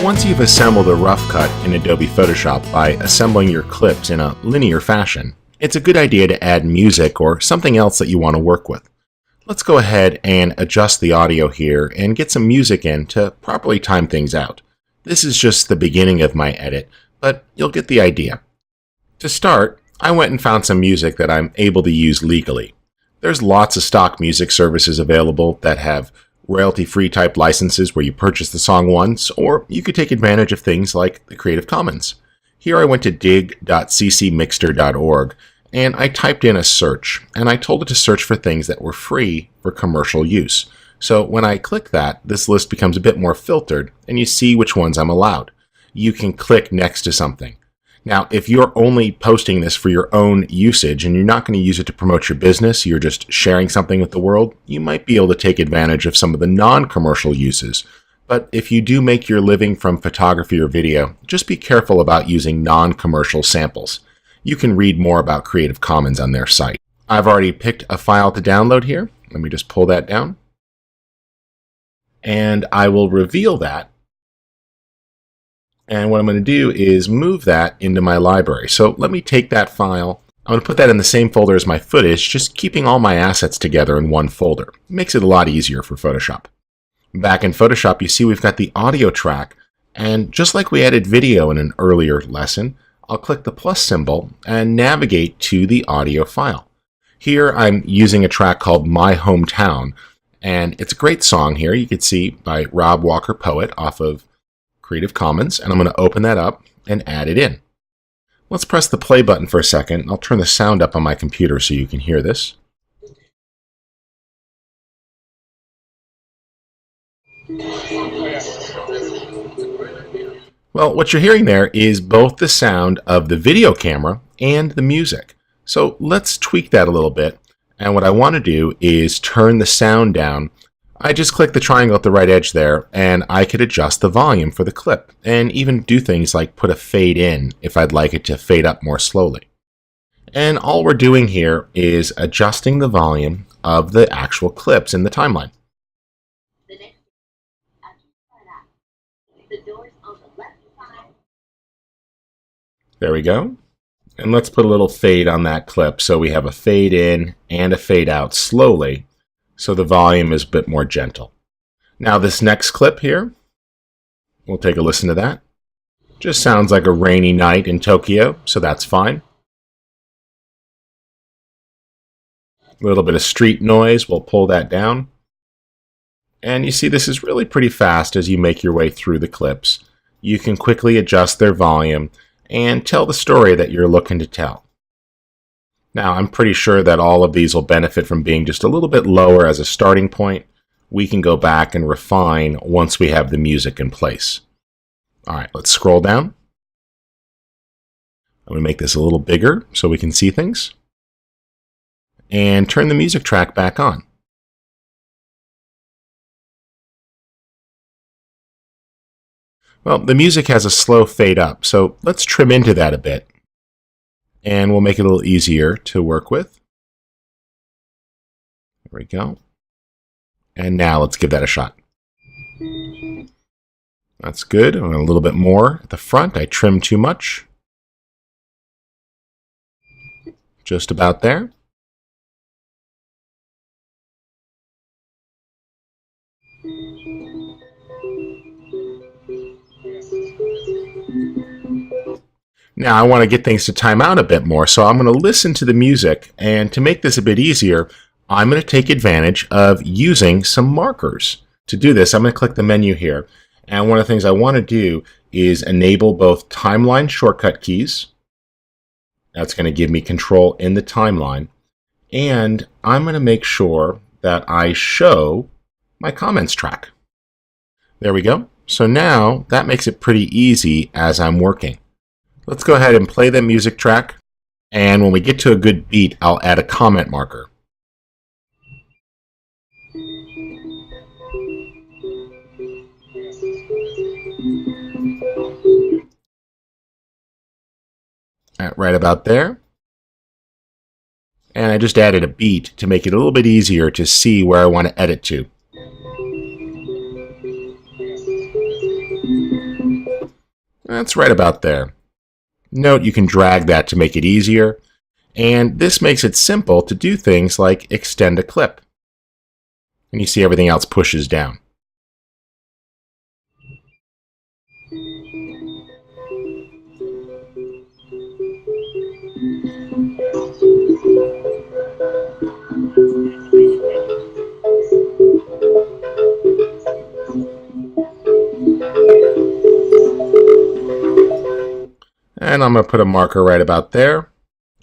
Once you've assembled a rough cut in Adobe Photoshop by assembling your clips in a linear fashion, it's a good idea to add music or something else that you want to work with. Let's go ahead and adjust the audio here and get some music in to properly time things out. This is just the beginning of my edit, but you'll get the idea. To start, I went and found some music that I'm able to use legally. There's lots of stock music services available that have royalty-free type licenses where you purchase the song once, or you could take advantage of things like the Creative Commons. Here I went to dig.ccmixter.org and I typed in a search, and I told it to search for things that were free for commercial use. So when I click that, this list becomes a bit more filtered and you see which ones I'm allowed. You can click next to something. Now, if you're only posting this for your own usage and you're not going to use it to promote your business, you're just sharing something with the world, you might be able to take advantage of some of the non-commercial uses. But if you do make your living from photography or video, just be careful about using non-commercial samples. You can read more about Creative Commons on their site. I've already picked a file to download here. Let me just pull that down. And I will reveal that. And what I'm going to do is move that into my library. So let me take that file. I'm going to put that in the same folder as my footage, just keeping all my assets together in one folder. It makes it a lot easier for Photoshop. Back in Photoshop, you see we've got the audio track. And just like we added video in an earlier lesson, I'll click the plus symbol and navigate to the audio file. Here I'm using a track called My Hometown. And it's a great song here. You can see by Rob Walker Poet off of Creative Commons, and I'm going to open that up and add it in. Let's press the play button for a second. I'll turn the sound up on my computer so you can hear this. Well, what you're hearing there is both the sound of the video camera and the music. So let's tweak that a little bit. And what I want to do is turn the sound down. I just click the triangle at the right edge there, and I could adjust the volume for the clip, and even do things like put a fade in if I'd like it to fade up more slowly. And all we're doing here is adjusting the volume of the actual clips in the timeline. There we go. And let's put a little fade on that clip so we have a fade in and a fade out slowly, so the volume is a bit more gentle. Now this next clip here, we'll take a listen to that. Just sounds like a rainy night in Tokyo, so that's fine. A little bit of street noise, we'll pull that down. And you see this is really pretty fast as you make your way through the clips. You can quickly adjust their volume and tell the story that you're looking to tell. Now, I'm pretty sure that all of these will benefit from being just a little bit lower as a starting point. We can go back and refine once we have the music in place. All right, let's scroll down. I'm going to make this a little bigger so we can see things. And turn the music track back on. Well, the music has a slow fade up, so let's trim into that a bit. And we'll make it a little easier to work with. There we go. And now let's give that a shot. That's good. A little bit more at the front. I trimmed too much. Just about there. Now I want to get things to time out a bit more, so I'm going to listen to the music, and to make this a bit easier, I'm going to take advantage of using some markers. To do this, I'm going to click the menu here, and one of the things I want to do is enable both timeline shortcut keys. That's going to give me control in the timeline, and I'm going to make sure that I show my comments track. There we go. So now that makes it pretty easy as I'm working. Let's go ahead and play the music track, and when we get to a good beat, I'll add a comment marker. Right about there. And I just added a beat to make it a little bit easier to see where I want to edit to. That's right about there. Note you can drag that to make it easier, and this makes it simple to do things like extend a clip. And you see everything else pushes down. And I'm going to put a marker right about there.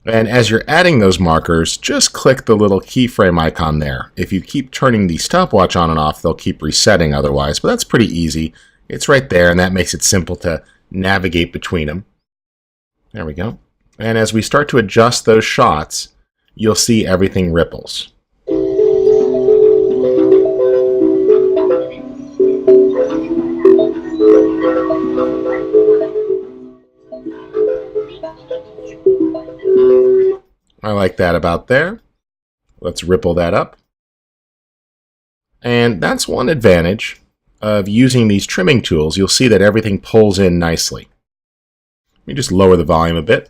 And as you're adding those markers, just click the little keyframe icon there. If you keep turning the stopwatch on and off, they'll keep resetting otherwise, but that's pretty easy. It's right there, and that makes it simple to navigate between them. There we go. And as we start to adjust those shots, you'll see everything ripples. I like that about there. Let's ripple that up. And that's one advantage of using these trimming tools. You'll see that everything pulls in nicely. Let me just lower the volume a bit.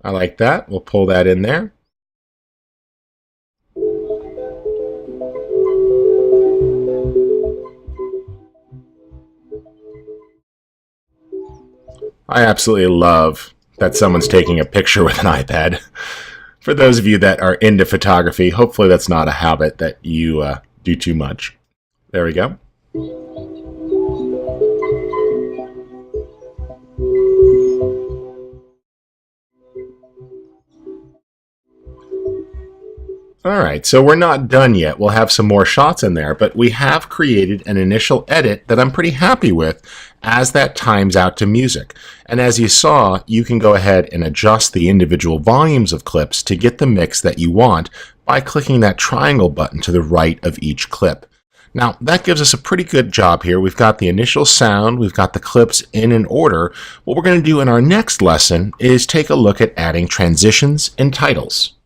I like that. We'll pull that in there. I absolutely love that someone's taking a picture with an iPad. For those of you that are into photography, hopefully that's not a habit that you do too much. There we go. Alright, so we're not done yet. We'll have some more shots in there, but we have created an initial edit that I'm pretty happy with as that times out to music. And as you saw, you can go ahead and adjust the individual volumes of clips to get the mix that you want by clicking that triangle button to the right of each clip. Now, that gives us a pretty good job here. We've got the initial sound, we've got the clips in an order. What we're going to do in our next lesson is take a look at adding transitions and titles.